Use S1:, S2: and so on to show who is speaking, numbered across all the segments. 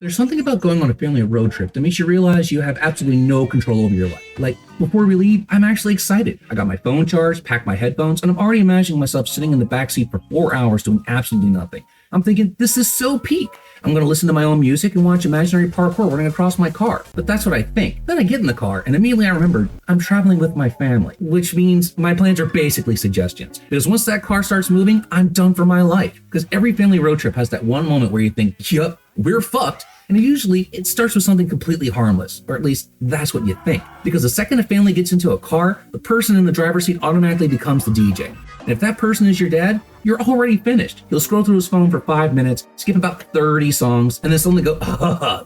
S1: There's something about going on a family road trip that makes you realize you have absolutely no control over your life. Like, before we leave, I'm actually excited. I got my phone charged, packed my headphones, and I'm already imagining myself sitting in the backseat for 4 hours doing absolutely nothing. I'm thinking, this is so peak. I'm going to listen to my own music and watch imaginary parkour running across my car. But that's what I think. Then I get in the car, and immediately I remember I'm traveling with my family, which means my plans are basically suggestions. Because once that car starts moving, I'm done for my life. Because every family road trip has that one moment where you think, yup, we're fucked. And usually it starts with something completely harmless, or at least that's what you think. Because the second a family gets into a car, the person in the driver's seat automatically becomes the DJ. And if that person is your dad, you're already finished. He'll scroll through his phone for 5 minutes, skip about 30 songs, and then suddenly go,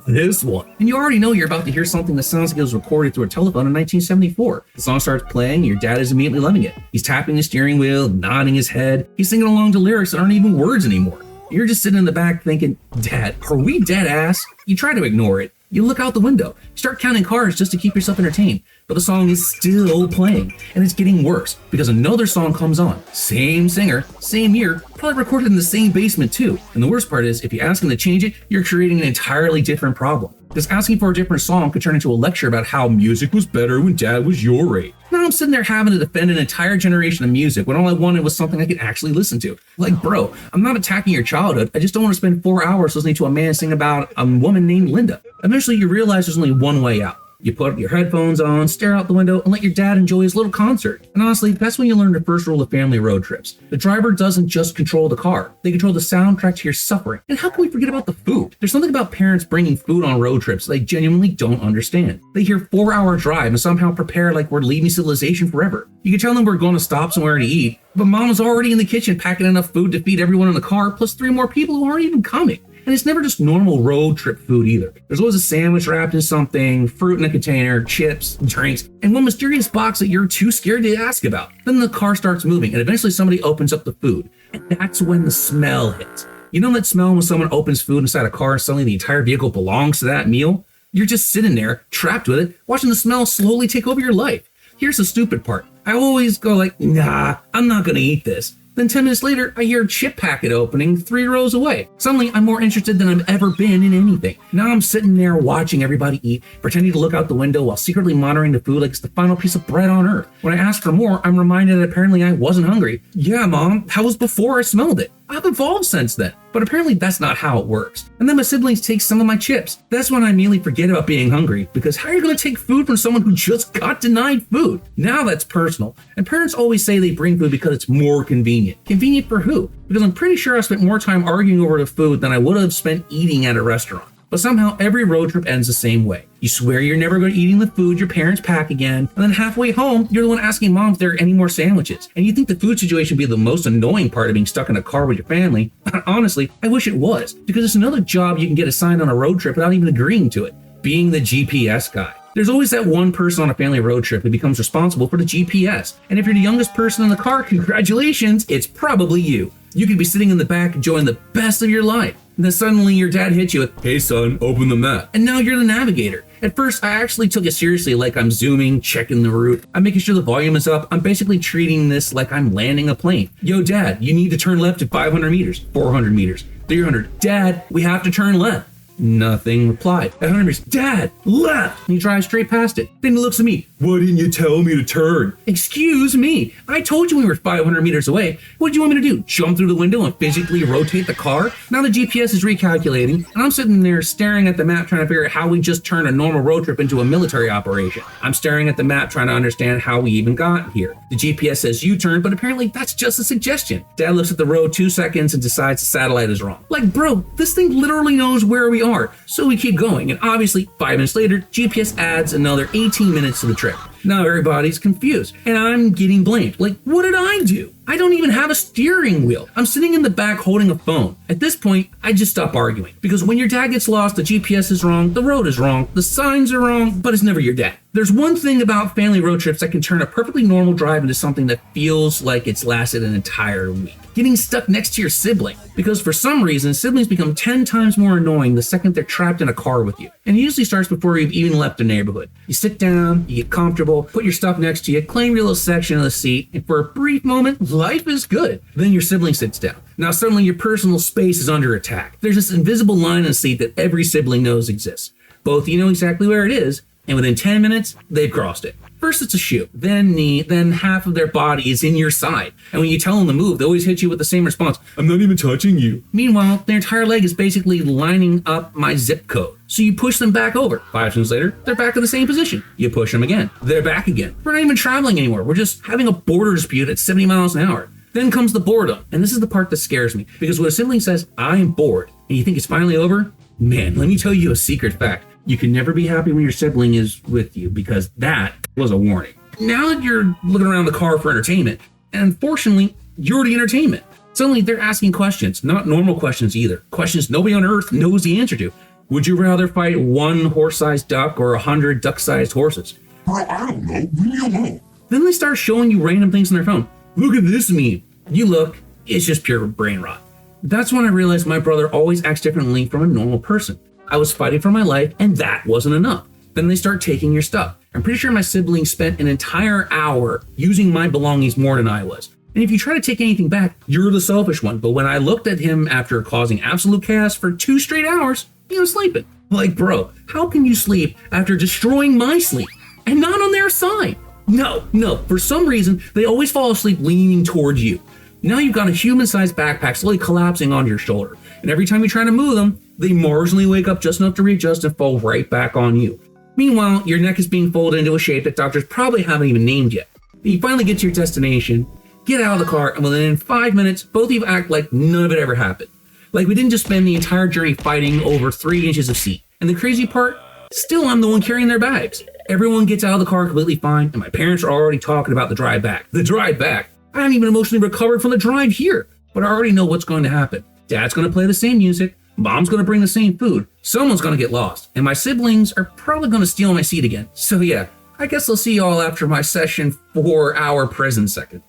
S1: this one. And you already know you're about to hear something that sounds like it was recorded through a telephone in 1974. The song starts playing, your dad is immediately loving it. He's tapping the steering wheel, nodding his head. He's singing along to lyrics that aren't even words anymore. You're just sitting in the back thinking, Dad, are we dead ass? You try to ignore it. You look out the window. You start counting cars just to keep yourself entertained. But the song is still playing, and it's getting worse because another song comes on. Same singer, same year, probably recorded in the same basement too. And the worst part is, if you ask him to change it, you're creating an entirely different problem. Because asking for a different song could turn into a lecture about how music was better when Dad was your age. Now I'm sitting there having to defend an entire generation of music when all I wanted was something I could actually listen to. Like, bro, I'm not attacking your childhood. I just don't want to spend 4 hours listening to a man sing about a woman named Linda. Eventually you realize there's only one way out. You put your headphones on, stare out the window, and let your dad enjoy his little concert. And honestly, that's when you learn the first rule of family road trips. The driver doesn't just control the car. They control the soundtrack to your suffering. And how can we forget about the food? There's something about parents bringing food on road trips they genuinely don't understand. They hear 4-hour drive and somehow prepare like we're leaving civilization forever. You can tell them we're going to stop somewhere to eat, but Mama's already in the kitchen packing enough food to feed everyone in the car, plus 3 more people who aren't even coming. And it's never just normal road trip food either. There's always a sandwich wrapped in something, fruit in a container, chips, drinks, and one mysterious box that you're too scared to ask about. Then the car starts moving and eventually somebody opens up the food. And that's when the smell hits. You know that smell when someone opens food inside a car and suddenly the entire vehicle belongs to that meal? You're just sitting there, trapped with it, watching the smell slowly take over your life. Here's the stupid part. I always go like, nah, I'm not gonna eat this. Then 10 minutes later, I hear a chip packet opening 3 rows away. Suddenly, I'm more interested than I've ever been in anything. Now I'm sitting there watching everybody eat, pretending to look out the window while secretly monitoring the food like it's the final piece of bread on earth. When I ask for more, I'm reminded that apparently I wasn't hungry. Yeah, Mom, that was before I smelled it. I've evolved since then. But apparently that's not how it works. And then my siblings take some of my chips. That's when I immediately forget about being hungry, because how are you going to take food from someone who just got denied food? Now that's personal. And parents always say they bring food because it's more convenient. Convenient for who? Because I'm pretty sure I spent more time arguing over the food than I would have spent eating at a restaurant. But somehow every road trip ends the same way. You swear you're never going to eating the food your parents pack again, and then halfway home, you're the one asking Mom if there are any more sandwiches. And you think the food situation would be the most annoying part of being stuck in a car with your family. Honestly, I wish it was, because it's another job you can get assigned on a road trip without even agreeing to it. Being the GPS guy. There's always that one person on a family road trip who becomes responsible for the GPS. And if you're the youngest person in the car, congratulations, it's probably you. You could be sitting in the back enjoying the best of your life. And then suddenly your dad hits you with, hey son, open the map. And now you're the navigator. At first, I actually took it seriously, like I'm zooming, checking the route. I'm making sure the volume is up. I'm basically treating this like I'm landing a plane. Yo, Dad, you need to turn left at 500 meters, 400 meters, 300. Dad, we have to turn left. Nothing replied. At 100 meters, Dad, left! And he drives straight past it. Then he looks at me. Why didn't you tell me to turn? Excuse me. I told you we were 500 meters away. What did you want me to do? Jump through the window and physically rotate the car? Now the GPS is recalculating, and I'm sitting there staring at the map trying to figure out how we just turned a normal road trip into a military operation. I'm staring at the map trying to understand how we even got here. The GPS says U-turn, but apparently that's just a suggestion. Dad looks at the road 2 seconds and decides the satellite is wrong. Like, bro, this thing literally knows where we are. So we keep going, and obviously 5 minutes later, GPS adds another 18 minutes to the trip. Now everybody's confused, and I'm getting blamed. Like, what did I do? I don't even have a steering wheel. I'm sitting in the back holding a phone. At this point, I just stop arguing. Because when your dad gets lost, the GPS is wrong, the road is wrong, the signs are wrong, but it's never your dad. There's one thing about family road trips that can turn a perfectly normal drive into something that feels like it's lasted an entire week. Getting stuck next to your sibling. Because for some reason, siblings become 10 times more annoying the second they're trapped in a car with you. And it usually starts before you've even left the neighborhood. You sit down, you get comfortable, put your stuff next to you, claim your little section of the seat, and for a brief moment, life is good. Then your sibling sits down. Now suddenly your personal space is under attack. There's this invisible line in the seat that every sibling knows exists. Both of you know exactly where it is, and within 10 minutes, they've crossed it. First it's a shoe, then knee, then half of their body is in your side. And when you tell them to move, they always hit you with the same response, I'm not even touching you. Meanwhile, their entire leg is basically lining up my zip code. So you push them back over. 5 seconds later, they're back in the same position. You push them again. They're back again. We're not even traveling anymore. We're just having a border dispute at 70 miles an hour. Then comes the boredom. And this is the part that scares me. Because when a sibling says, I'm bored, and you think it's finally over, man, let me tell you a secret fact. You can never be happy when your sibling is with you, because that was a warning. Now that you're looking around the car for entertainment, and unfortunately, you're the entertainment. Suddenly they're asking questions, not normal questions either. Questions nobody on earth knows the answer to. Would you rather fight 1 horse-sized duck or 100 duck-sized horses?
S2: Bro, I don't know. Leave me alone.
S1: Then they start showing you random things on their phone. Look at this meme. You look, it's just pure brain rot. That's when I realized my brother always acts differently from a normal person. I was fighting for my life, and that wasn't enough. Then they start taking your stuff. I'm pretty sure my sibling spent an entire hour using my belongings more than I was. And if you try to take anything back, you're the selfish one. But when I looked at him after causing absolute chaos for 2 straight hours, he was sleeping. Like, bro, how can you sleep after destroying my sleep and not on their side? No, for some reason, they always fall asleep leaning towards you. Now you've got a human-sized backpack slowly collapsing onto your shoulder. And every time you try to move them, they marginally wake up just enough to readjust and fall right back on you. Meanwhile, your neck is being folded into a shape that doctors probably haven't even named yet. You finally get to your destination, get out of the car, and within 5 minutes, both of you act like none of it ever happened. Like we didn't just spend the entire journey fighting over 3 inches of seat. And the crazy part, still I'm the one carrying their bags. Everyone gets out of the car completely fine, and my parents are already talking about the drive back. The drive back. I haven't even emotionally recovered from the drive here, but I already know what's going to happen. Dad's going to play the same music, Mom's going to bring the same food, someone's going to get lost, and my siblings are probably going to steal my seat again. So yeah, I guess I'll see you all after my session 4-hour prison second.